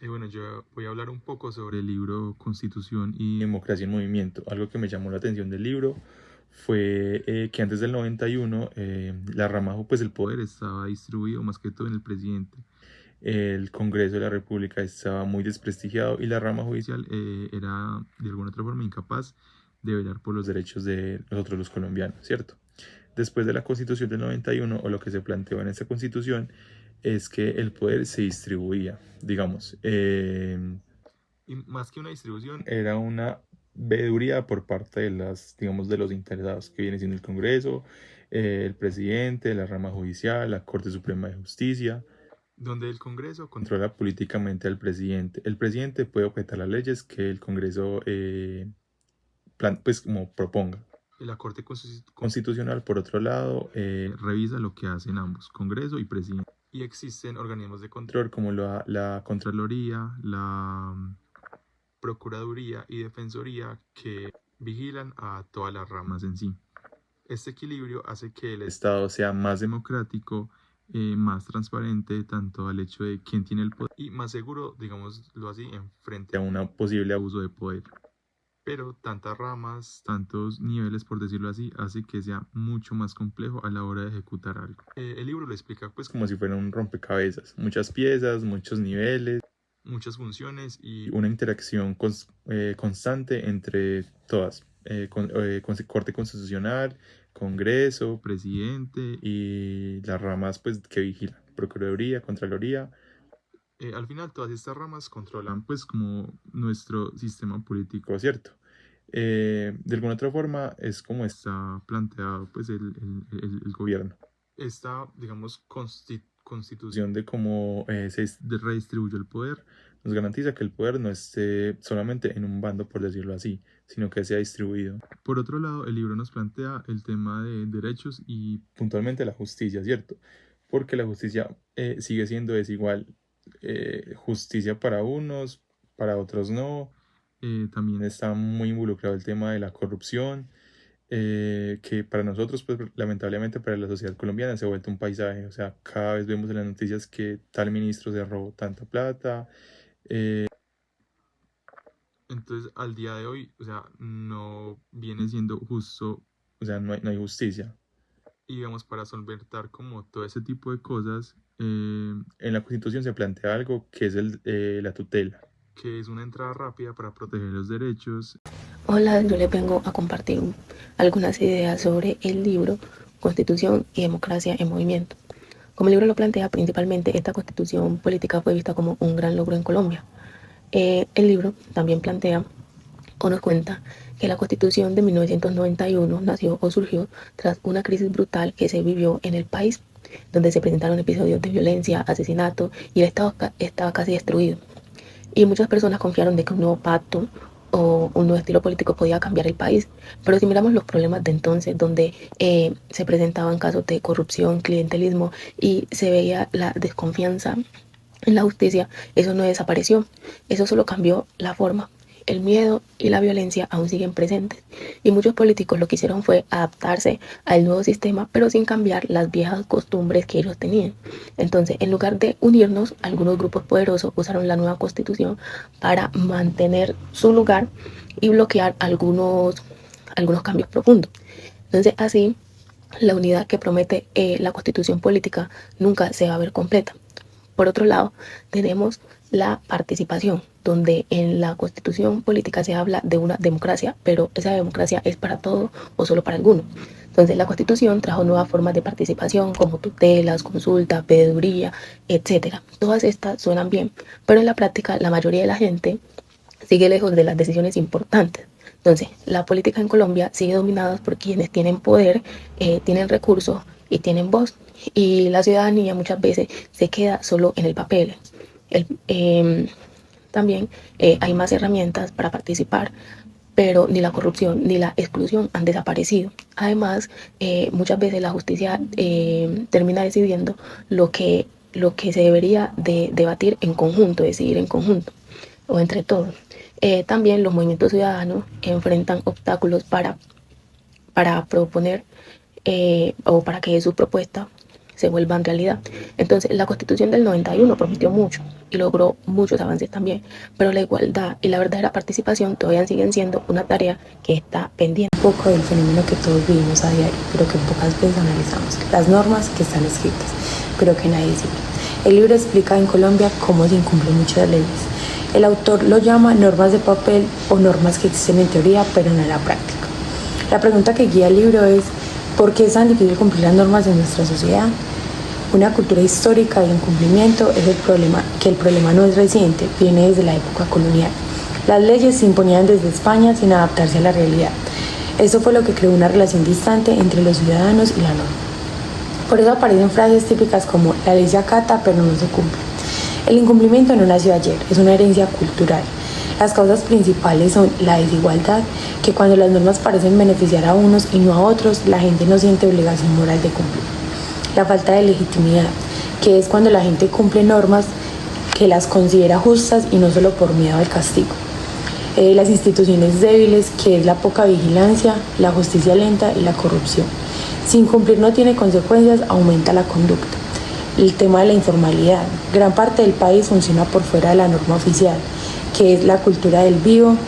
Bueno, yo voy a hablar un poco sobre el libro Constitución y Democracia en Movimiento. Algo que me llamó la atención del libro fue que antes del 91 la rama, pues el poder estaba distribuido más que todo en el presidente. El Congreso de la República estaba muy desprestigiado y la rama judicial era de alguna otra forma incapaz de velar por los derechos de nosotros los colombianos, ¿cierto? Después de la Constitución del 91, o lo que se planteó en esta Constitución, es que el poder se distribuía, digamos, y más que una distribución, era una veeduría por parte de digamos, de los interesados, que viene siendo el Congreso, el presidente, la rama judicial, la Corte Suprema de Justicia, donde el Congreso controla políticamente al presidente. El presidente puede objetar las leyes que el Congreso pues como proponga. La Corte Constitucional, por otro lado, revisa lo que hacen ambos, Congreso y Presidente. Y existen organismos de control como la Contraloría, la Procuraduría y Defensoría que vigilan a todas las ramas en sí. Este equilibrio hace que el Estado sea más democrático, más transparente, tanto al hecho de quién tiene el poder y más seguro, digámoslo así, en frente a un posible abuso de poder. Pero tantas ramas, tantos niveles, por decirlo así, hace que sea mucho más complejo a la hora de ejecutar algo. El libro lo explica pues como si fuera un rompecabezas, muchas piezas, muchos niveles, muchas funciones y una interacción constante entre todas, Corte Constitucional, Congreso, Presidente y las ramas pues que vigilan, Procuraduría, Contraloría. Al final todas estas ramas controlan pues como nuestro sistema político, ¿cierto? De alguna otra forma es como está planteado pues el gobierno. Esta, digamos, constitución de cómo redistribuye el poder nos garantiza que el poder no esté solamente en un bando, por decirlo así, sino que sea distribuido. Por otro lado, el libro nos plantea el tema de derechos y puntualmente la justicia, ¿cierto? Porque la justicia sigue siendo desigual. Justicia para unos, para otros no. También está muy involucrado el tema de la corrupción, que para nosotros, pues lamentablemente para la sociedad colombiana se ha vuelto un paisaje. O sea, cada vez vemos en las noticias que tal ministro se robó tanta plata. Entonces, al día de hoy, o sea, no viene siendo justo, o sea, no hay justicia. Y digamos, para solventar como todo ese tipo de cosas, en la Constitución se plantea algo que es la tutela, que es una entrada rápida para proteger los derechos. Hola, yo les vengo a compartir algunas ideas sobre el libro Constitución y Democracia en Movimiento. Como el libro lo plantea, principalmente esta constitución política fue vista como un gran logro en Colombia. El libro también plantea o nos cuenta que la constitución de 1991 nació o surgió tras una crisis brutal que se vivió en el país, donde se presentaron episodios de violencia, asesinato y el Estado estaba casi destruido. Y muchas personas confiaron de que un nuevo pacto o un nuevo estilo político podía cambiar el país. Pero si miramos los problemas de entonces, donde se presentaban casos de corrupción, clientelismo y se veía la desconfianza en la justicia, eso no desapareció. Eso solo cambió la forma. El miedo y la violencia aún siguen presentes y muchos políticos lo que hicieron fue adaptarse al nuevo sistema pero sin cambiar las viejas costumbres que ellos tenían. Entonces, en lugar de unirnos, algunos grupos poderosos usaron la nueva constitución para mantener su lugar y bloquear algunos cambios profundos. Entonces, así, la unidad que promete la constitución política nunca se va a ver completa. Por otro lado, tenemos la participación, donde en la constitución política se habla de una democracia, pero esa democracia es para todos o solo para algunos. Entonces la constitución trajo nuevas formas de participación como tutelas, consulta, veeduría, etcétera. Todas estas suenan bien, pero en la práctica la mayoría de la gente sigue lejos de las decisiones importantes. Entonces, la política en Colombia sigue dominada por quienes tienen poder, tienen recursos y tienen voz. Y la ciudadanía muchas veces se queda solo en el papel. El, también hay más herramientas para participar, pero ni la corrupción ni la exclusión han desaparecido. Además, muchas veces la justicia termina decidiendo lo que se debería de debatir en conjunto, decidir en conjunto o entre todos. También los movimientos ciudadanos enfrentan obstáculos para proponer o para que su propuesta se vuelvan realidad. Entonces, la Constitución del 91 prometió mucho y logró muchos avances también, pero la igualdad y la verdadera participación todavía siguen siendo una tarea que está pendiente. Un poco del fenómeno que todos vivimos a diario, pero que pocas veces analizamos, las normas que están escritas, pero que nadie sigue. El libro explica en Colombia cómo se incumplen muchas leyes. El autor lo llama normas de papel o normas que existen en teoría, pero no en la práctica. La pregunta que guía el libro es: ¿por qué es tan difícil cumplir las normas en nuestra sociedad? Una cultura histórica de incumplimiento es el problema no es reciente, viene desde la época colonial. Las leyes se imponían desde España sin adaptarse a la realidad. Eso fue lo que creó una relación distante entre los ciudadanos y la norma. Por eso aparecen frases típicas como: la ley se acata pero no se cumple. El incumplimiento no nació ayer, es una herencia cultural. Las causas principales son la desigualdad, que cuando las normas parecen beneficiar a unos y no a otros, la gente no siente obligación moral de cumplir. La falta de legitimidad, que es cuando la gente cumple normas que las considera justas y no solo por miedo al castigo. Las instituciones débiles, que es la poca vigilancia, la justicia lenta y la corrupción. Si incumplir no tiene consecuencias, aumenta la conducta. El tema de la informalidad. Gran parte del país funciona por fuera de la norma oficial, que es la cultura del vivo,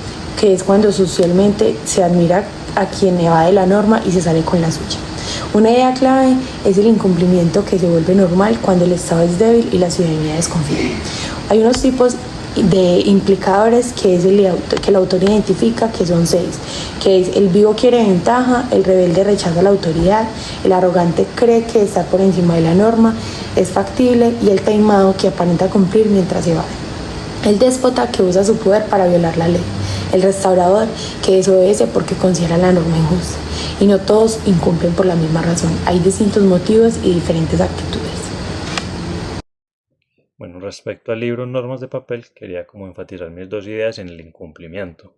que es cuando socialmente se admira a quien evade la norma y se sale con la suya. Una idea clave es el incumplimiento, que se vuelve normal cuando el Estado es débil y la ciudadanía desconfía. Hay unos tipos de implicadores que el autor identifica, que son 6, que es: el vivo quiere ventaja, el rebelde rechaza la autoridad, el arrogante cree que estar por encima de la norma es factible, y el taimado, que aparenta cumplir mientras se va. El déspota, que usa su poder para violar la ley. El restaurador, que desobedece porque considera la norma injusta. Y no todos incumplen por la misma razón. Hay distintos motivos y diferentes actitudes. Bueno, respecto al libro Normas de Papel, quería como enfatizar mis dos ideas en el incumplimiento.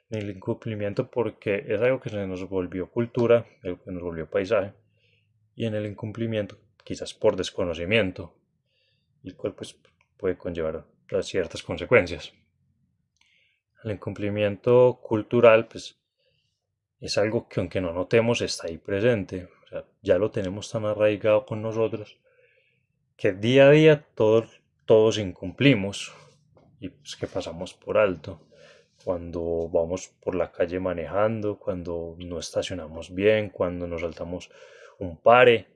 En el incumplimiento porque es algo que se nos volvió cultura, algo que nos volvió paisaje, y en el incumplimiento quizás por desconocimiento, el cual pues puede conllevar a ciertas consecuencias. El incumplimiento cultural pues es algo que, aunque no notemos, está ahí presente. O sea, ya lo tenemos tan arraigado con nosotros que día a día todos incumplimos y pues que pasamos por alto. Cuando vamos por la calle manejando, cuando no estacionamos bien, cuando nos saltamos un pare,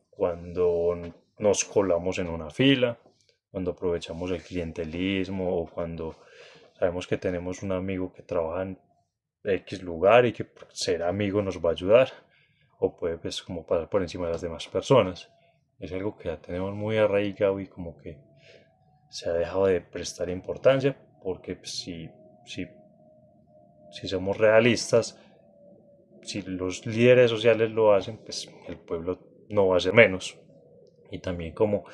cuando nos colamos en una fila, cuando aprovechamos el clientelismo, o cuando sabemos que tenemos un amigo que trabaja en X lugar y que por ser amigo nos va a ayudar, o puede pues como pasar por encima de las demás personas. Es algo que ya tenemos muy arraigado y como que se ha dejado de prestar importancia, porque pues, si somos realistas, si los líderes sociales lo hacen, pues el pueblo no va a ser menos. Y también como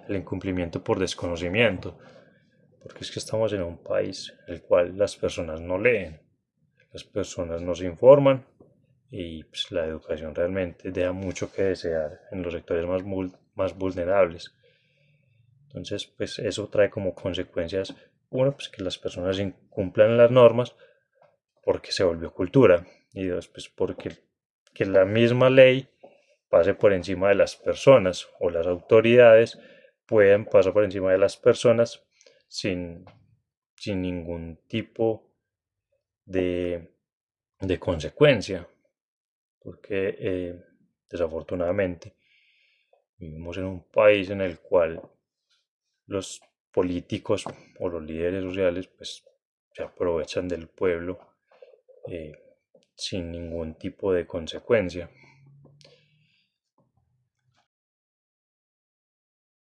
el incumplimiento por desconocimiento, porque es que estamos en un país en el cual las personas no leen, las personas no se informan, y pues, la educación realmente deja mucho que desear en los sectores más vulnerables. Entonces, pues eso trae como consecuencias, uno, pues que las personas incumplan las normas porque se volvió cultura, y dos, pues porque que la misma ley pase por encima de las personas, o las autoridades pueden pasar por encima de las personas sin, sin ningún tipo de, de consecuencia, porque desafortunadamente vivimos en un país en el cual los políticos o los líderes sociales pues se aprovechan del pueblo sin ningún tipo de consecuencia.